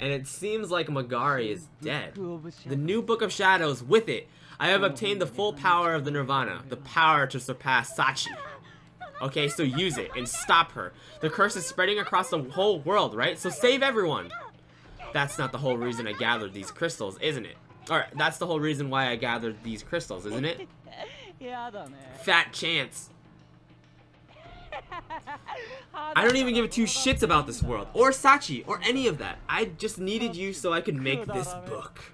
and it seems like Magari is dead. The new Book of Shadows, with it, I have obtained the full power of the Nirvana, the power to surpass Sachi. Okay, so use it and stop her. The curse is spreading across the whole world, right? So save everyone. That's not the whole reason I gathered these crystals, isn't it? Alright, that's the whole reason why I gathered these crystals, isn't it? Fat chance. I don't even give two shits about this world, or Sachi, or any of that. I just needed you so I could make this book.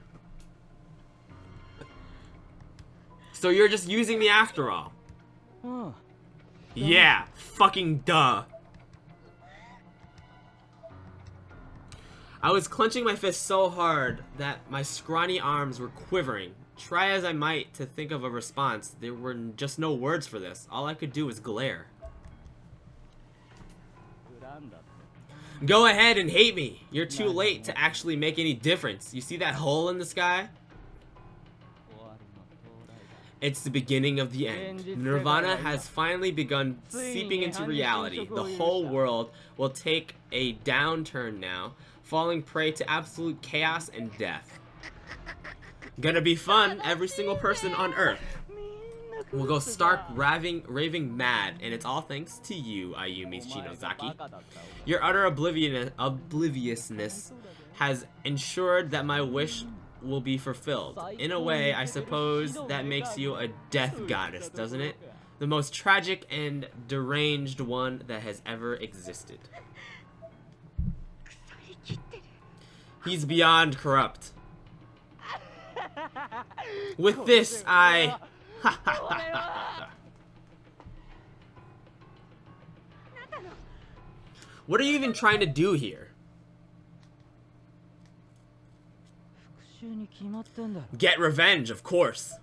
So you're just using me after all. Yeah, fucking duh. I was clenching my fist so hard that my scrawny arms were quivering. Try as I might to think of a response, there were just no words for this. All I could do was glare. Go ahead and hate me. You're too late to actually make any difference. You see that hole in the sky? It's the beginning of the end. Nirvana has finally begun seeping into reality. The whole world will take a downturn now, falling prey to absolute chaos and death. Gonna be fun. Every single person on Earth will go stark raving mad, and it's all thanks to you, Ayumi Shinozaki. Your utter obliviousness has ensured that my wish will be fulfilled. In a way, I suppose that makes you a death goddess, doesn't it? The most tragic and deranged one that has ever existed. He's beyond corrupt. With this, I... What are you even trying to do here? Get revenge, of course.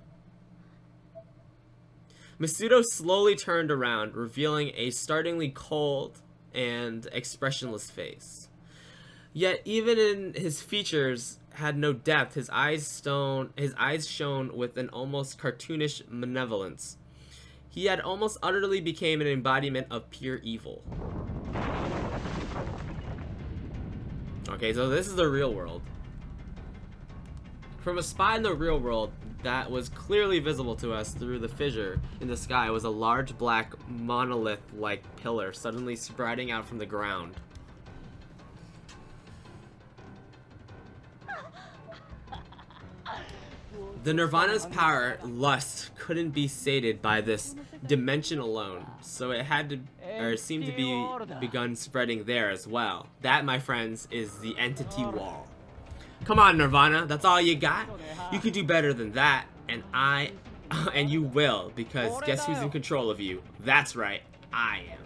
Misuto slowly turned around, revealing a startlingly cold and expressionless face. Yet even in his features had no depth. His eyes shone with an almost cartoonish malevolence. He had almost utterly become an embodiment of pure evil. Okay, so this is the real world. From a spot in the real world that was clearly visible to us through the fissure in the sky was a large black monolith-like pillar suddenly sprouting out from the ground. The Nirvana's power, lust, couldn't be sated by this dimension alone, so it had to, or seemed to be begun spreading there as well. That, my friends, is the entity wall. Come on, Nirvana, that's all you got? You could do better than that, and you will, because guess who's in control of you? That's right, I am.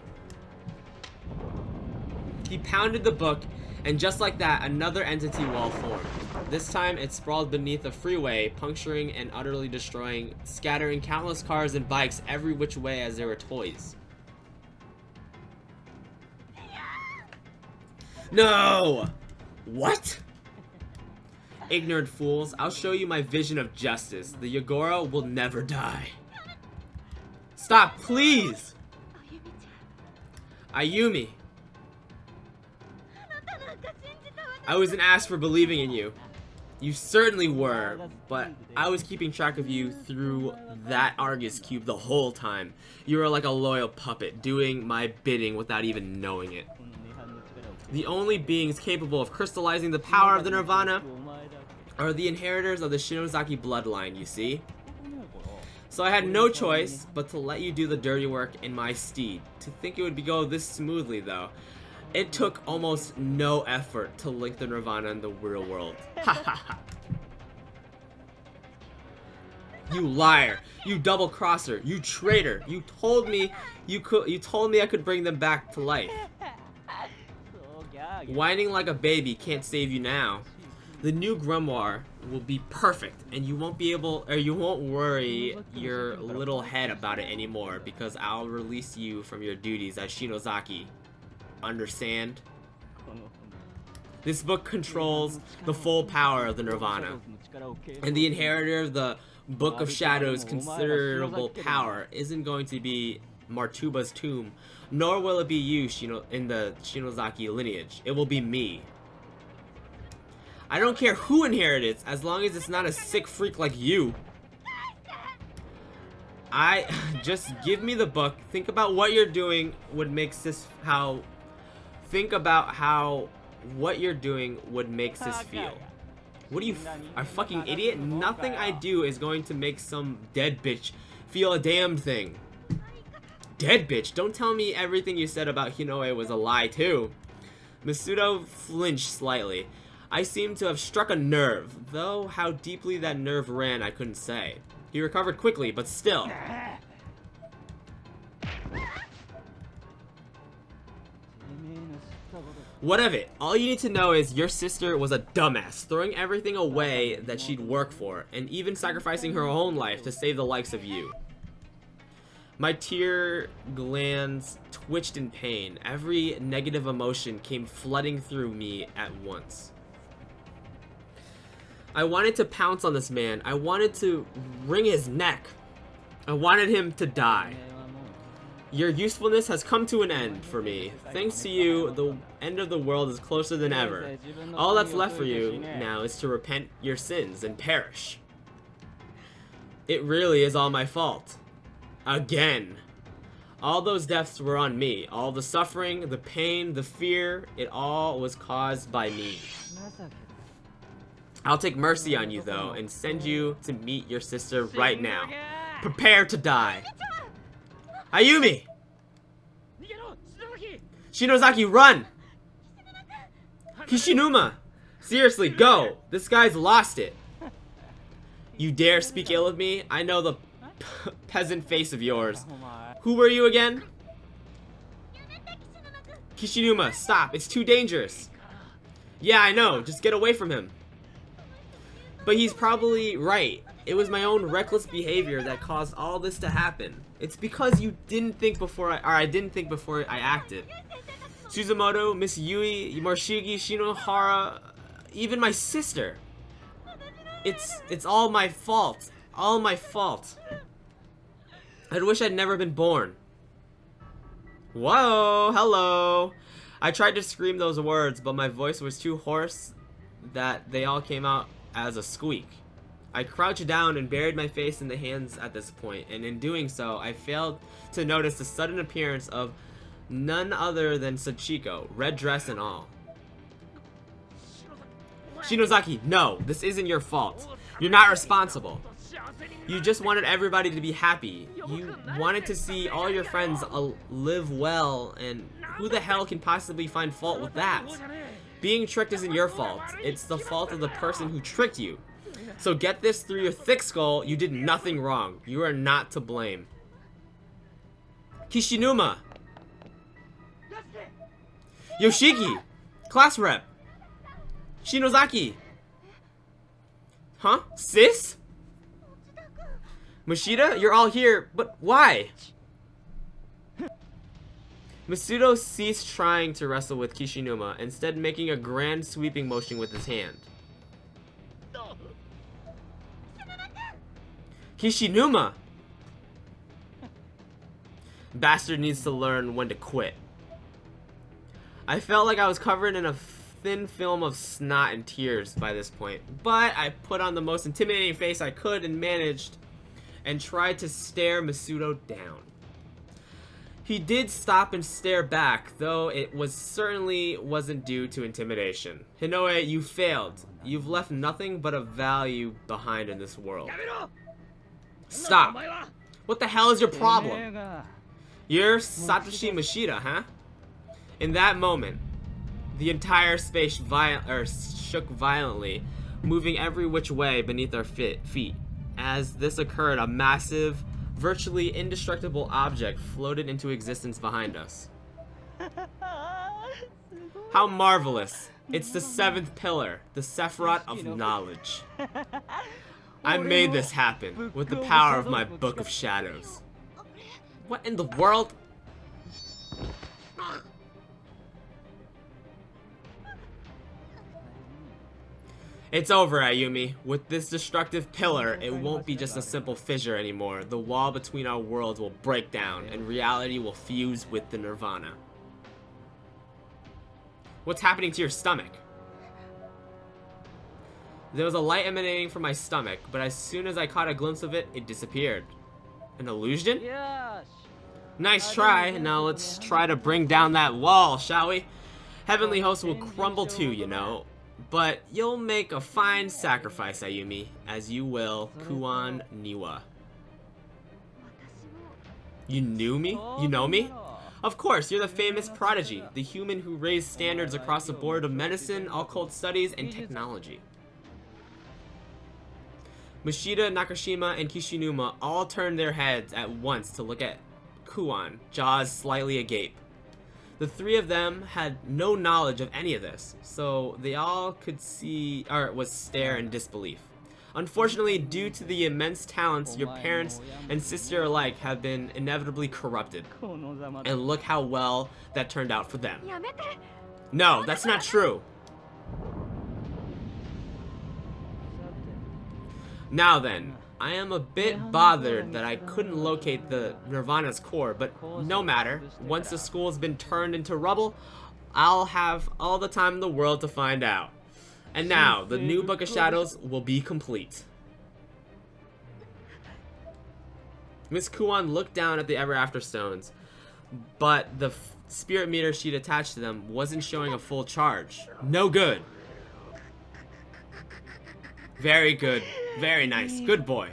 He pounded the book, and just like that, another entity wall formed. This time, it sprawled beneath a freeway, puncturing and utterly destroying, scattering countless cars and bikes every which way as they were toys. No! What? Ignorant fools, I'll show you my vision of justice. The Yagoro will never die. Stop, please! Ayumi. I wasn't asked for believing in you. You certainly were, but I was keeping track of you through that Argus cube the whole time. You were like a loyal puppet, doing my bidding without even knowing it. The only beings capable of crystallizing the power of the Nirvana are the inheritors of the Shinozaki bloodline, you see? So I had no choice but to let you do the dirty work in my stead. To think it would go this smoothly, though. It took almost no effort to link the Nirvana in the real world. Ha ha ha. You liar! You double-crosser! You traitor! You told me I could bring them back to life. Whining like a baby can't save you now. The new grimoire will be perfect, and you won't worry your little head about it anymore, because I'll release you from your duties as Shinozaki. Understand? This book controls the full power of the Nirvana, and the inheritor of the Book of Shadows' considerable power isn't going to be Martuba's tomb, nor will it be you in the Shinozaki lineage. It will be me. I don't care who inherits, as long as it's not a sick freak like you. Just give me the book. Think about what you're doing would make sis how. Think about how what you're doing would make sis feel. What are you, a fucking idiot? Nothing I do is going to make some dead bitch feel a damn thing. Dead bitch? Don't tell me everything you said about Hinoe was a lie too. Misuto flinched slightly. I seemed to have struck a nerve, though how deeply that nerve ran I couldn't say. He recovered quickly, but still. What of it? All you need to know is your sister was a dumbass, throwing everything away that she'd worked for, and even sacrificing her own life to save the likes of you. My tear glands twitched in pain. Every negative emotion came flooding through me at once. I wanted to pounce on this man. I wanted to wring his neck. I wanted him to die. Your usefulness has come to an end for me. Thanks to you, the end of the world is closer than ever. All that's left for you now is to repent your sins and perish. It really is all my fault. Again. All those deaths were on me. All the suffering, the pain, the fear, it all was caused by me. I'll take mercy on you, though, and send you to meet your sister right now. Prepare to die. Ayumi! Shinozaki, run! Kishinuma! Seriously, go! This guy's lost it. You dare speak ill of me? I know the peasant face of yours. Who were you again? Kishinuma, stop. It's too dangerous. Yeah, I know. Just get away from him. But he's probably right. It was my own reckless behavior that caused all this to happen. It's because you didn't think before I didn't think before I acted. Suzumoto, Miss Yui, Morishige, Shinohara, even my sister. It's all my fault. All my fault. I wish I'd never been born. Whoa, hello. I tried to scream those words, but my voice was too hoarse that they all came out as a squeak. I crouched down and buried my face in the hands at this point, and in doing so, I failed to notice the sudden appearance of none other than Sachiko, red dress and all. Shinozaki, no, this isn't your fault. You're not responsible. You just wanted everybody to be happy. You wanted to see all your friends live well, and who the hell can possibly find fault with that? Being tricked isn't your fault. It's the fault of the person who tricked you. So get this through your thick skull, you did nothing wrong. You are not to blame. Kishinuma! Yoshiki! Class rep! Shinozaki! Huh? Sis? Mishida? You're all here, but why? Misuto ceased trying to wrestle with Kishinuma, instead making a grand sweeping motion with his hand. Kishinuma! Bastard needs to learn when to quit. I felt like I was covered in a thin film of snot and tears by this point, but I put on the most intimidating face I could and managed and tried to stare Misuto down. He did stop and stare back, though it certainly wasn't due to intimidation. Hinoe, you failed. You've left nothing but a value behind in this world. Stop! What the hell is your problem? You're Satoshi Mishida, huh? In that moment, the entire space shook violently, moving every which way beneath our feet. As this occurred, a massive, virtually indestructible object floated into existence behind us. How marvelous! It's the seventh pillar, the Sephiroth of knowledge. I made this happen with the power of my Book of Shadows. What in the world? It's over, Ayumi. With this destructive pillar, it won't be just a simple fissure anymore. The wall between our worlds will break down, and reality will fuse with the Nirvana. What's happening to your stomach? There was a light emanating from my stomach, but as soon as I caught a glimpse of it, it disappeared. An illusion? Nice try. Now let's try to bring down that wall, shall we? Heavenly Host will crumble too, you know. But you'll make a fine sacrifice, Ayumi, as you will, Kuon Niwa. You knew me? You know me? Of course, you're the famous prodigy, the human who raised standards across the board of medicine, occult studies, and technology. Mushida, Nakashima, and Kishinuma all turned their heads at once to look at Kuon, jaws slightly agape. The three of them had no knowledge of any of this, so they all could see, or was stare in disbelief. Unfortunately, due to the immense talents your parents and sister alike have been inevitably corrupted. And look how well that turned out for them. No, that's not true. Now then, I am a bit bothered that I couldn't locate the Nirvana's core, but no matter. Once the school's been turned into rubble, I'll have all the time in the world to find out. And now, the new Book of Shadows will be complete. Miss Kuon looked down at the Ever After stones, but the spirit meter she'd attached to them wasn't showing a full charge. No good. Very good. Very nice. Good boy.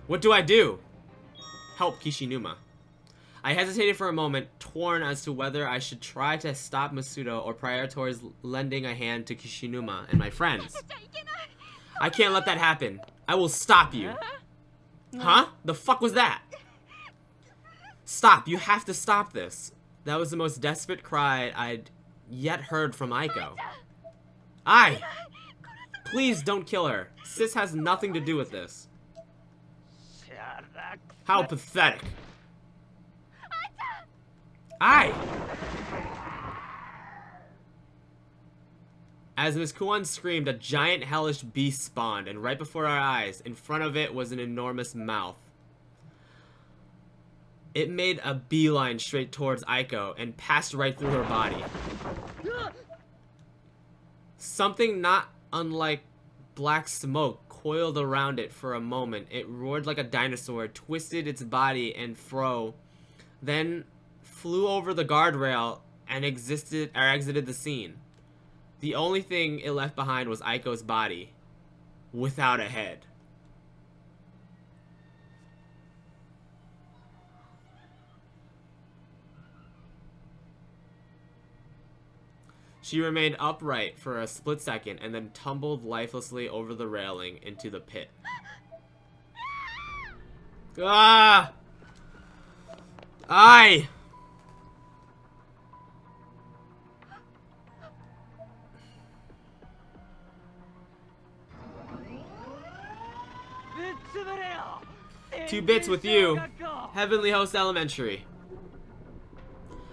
What do I do? Help Kishinuma. I hesitated for a moment, torn as to whether I should try to stop Misuto or prioritize lending a hand to Kishinuma and my friends. I can't let that happen. I will stop you. Huh? The fuck was that? Stop. You have to stop this. That was the most desperate cry I'd yet heard from Aiko. Ai! Please don't kill her. Sis has nothing to do with this. How pathetic. Ai! As Miss Kuon screamed, a giant hellish beast spawned, and right before our eyes, in front of it was an enormous mouth. It made a beeline straight towards Aiko and passed right through her body. Something not unlike black smoke coiled around it for a moment. It roared like a dinosaur, twisted its body and fro, then flew over the guardrail and exited the scene. The only thing it left behind was Aiko's body, without a head. She remained upright for a split second and then tumbled lifelessly over the railing into the pit. Ah! Ai! Two bits with you. Heavenly Host Elementary.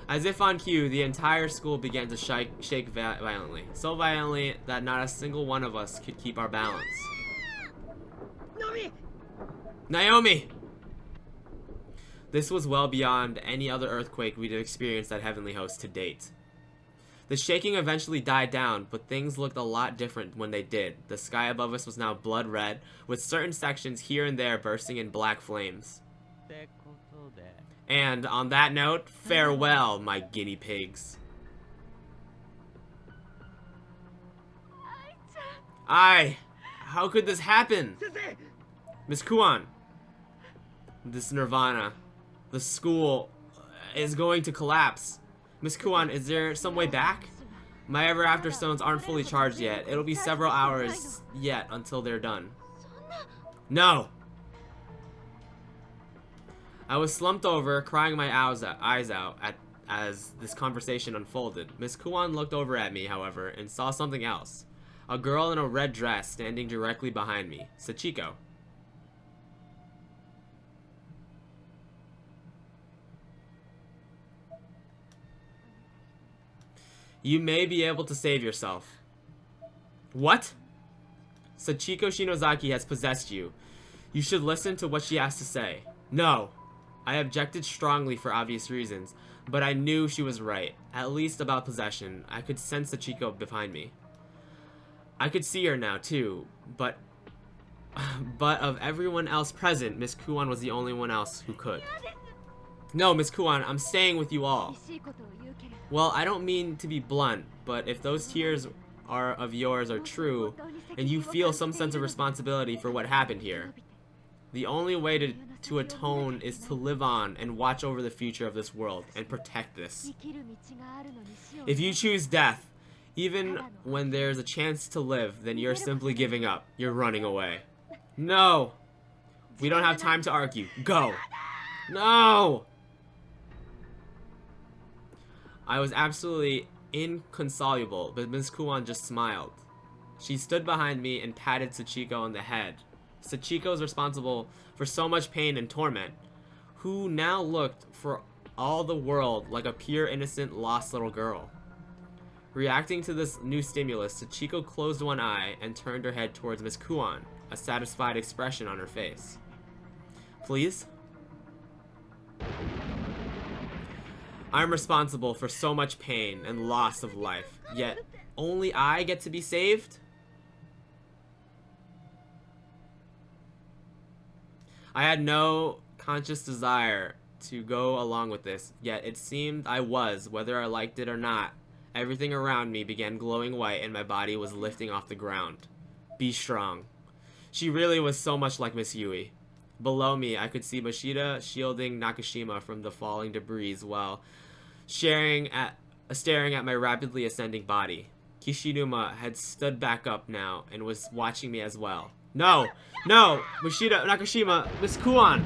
As if on cue, the entire school began to shake violently. So violently that not a single one of us could keep our balance. Naomi! This was well beyond any other earthquake we'd experienced at Heavenly Host to date. The shaking eventually died down, but things looked a lot different when they did. The sky above us was now blood red, with certain sections here and there bursting in black flames. And on that note, farewell, my guinea pigs. Ai! How could this happen? Miss Kuon. This Nirvana. The school is going to collapse. Miss Kuon, is there some way back? My Ever After stones aren't fully charged yet. It'll be several hours yet until they're done. No! I was slumped over, crying my eyes out as this conversation unfolded. Miss Kuon looked over at me, however, and saw something else. A girl in a red dress standing directly behind me. Sachiko. You may be able to save yourself. What? Sachiko Shinozaki has possessed you. You should listen to what she has to say. No. I objected strongly for obvious reasons. But I knew she was right, at least about possession. I could sense Sachiko behind me. I could see her now, too, but of everyone else present, Miss Kuon was the only one else who could. No, Miss Kuon, I'm staying with you all. Well, I don't mean to be blunt, but if those tears of yours are true, and you feel some sense of responsibility for what happened here, the only way to atone is to live on and watch over the future of this world and protect this. If you choose death, even when there's a chance to live, then you're simply giving up. You're running away. No! We don't have time to argue. Go! No! I was absolutely inconsolable, but Ms. Kuon just smiled. She stood behind me and patted Sachiko on the head. Sachiko is responsible for so much pain and torment, who now looked for all the world like a pure, innocent, lost little girl. Reacting to this new stimulus, Sachiko closed one eye and turned her head towards Miss Kuon, a satisfied expression on her face. Please? I'm responsible for so much pain and loss of life, yet only I get to be saved? I had no conscious desire to go along with this, yet it seemed I was, whether I liked it or not. Everything around me began glowing white and my body was lifting off the ground. Be strong. She really was so much like Miss Yui. Below me, I could see Mochida shielding Nakashima from the falling debris while staring at my rapidly ascending body. Kishinuma had stood back up now and was watching me as well. No! No! Mochida, Nakashima, Miss Kuon!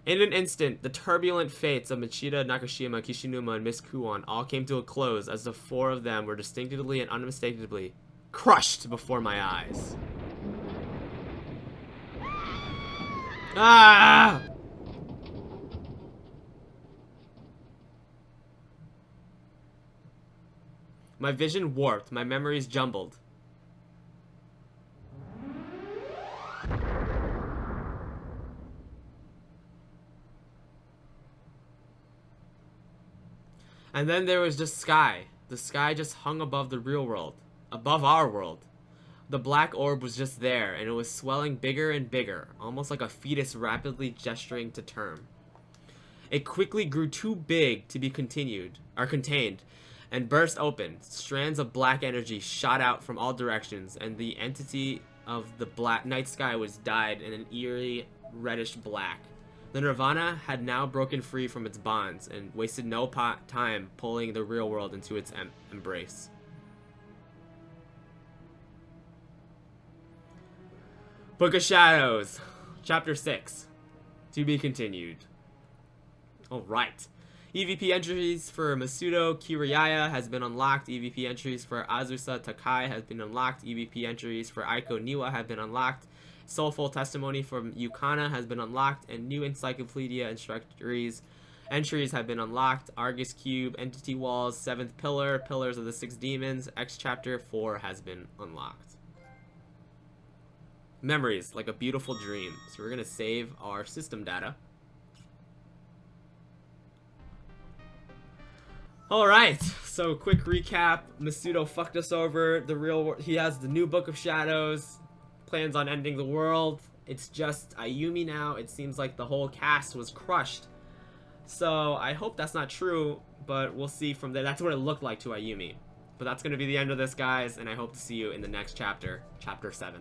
In an instant, the turbulent fates of Mochida, Nakashima, Kishinuma, and Miss Kuon all came to a close as the four of them were distinctively and unmistakably crushed before my eyes. Ah! My vision warped, my memories jumbled. And then there was just sky. The sky just hung above the real world. Above our world. The black orb was just there, and it was swelling bigger and bigger, almost like a fetus rapidly gesturing to term. It quickly grew too big to be contained, and burst open. Strands of black energy shot out from all directions, and the entity of the black night sky was dyed in an eerie reddish black. The Nirvana had now broken free from its bonds and wasted no time pulling the real world into its embrace. Book of Shadows, Chapter 6. To be continued. Alright. EVP entries for Misuto Kiriyaya has been unlocked. EVP entries for Azusa Takai has been unlocked. EVP entries for Aiko Niwa have been unlocked. Soulful Testimony from Yukana has been unlocked, and new Encyclopedia Instructories entries have been unlocked. Argus Cube, Entity Walls, 7th Pillar, Pillars of the 6 Demons, X Chapter 4 has been unlocked. Memories, like a beautiful dream. So we're going to save our system data. Alright, so quick recap. Misuto fucked us over. The real world. He has the new Book of Shadows. Plans on ending the world. It's just Ayumi now. It seems like the whole cast was crushed. So I hope that's not true, but we'll see from there. That's what it looked like to Ayumi. But that's going to be the end of this, guys, and I hope to see you in the next chapter, Chapter 7.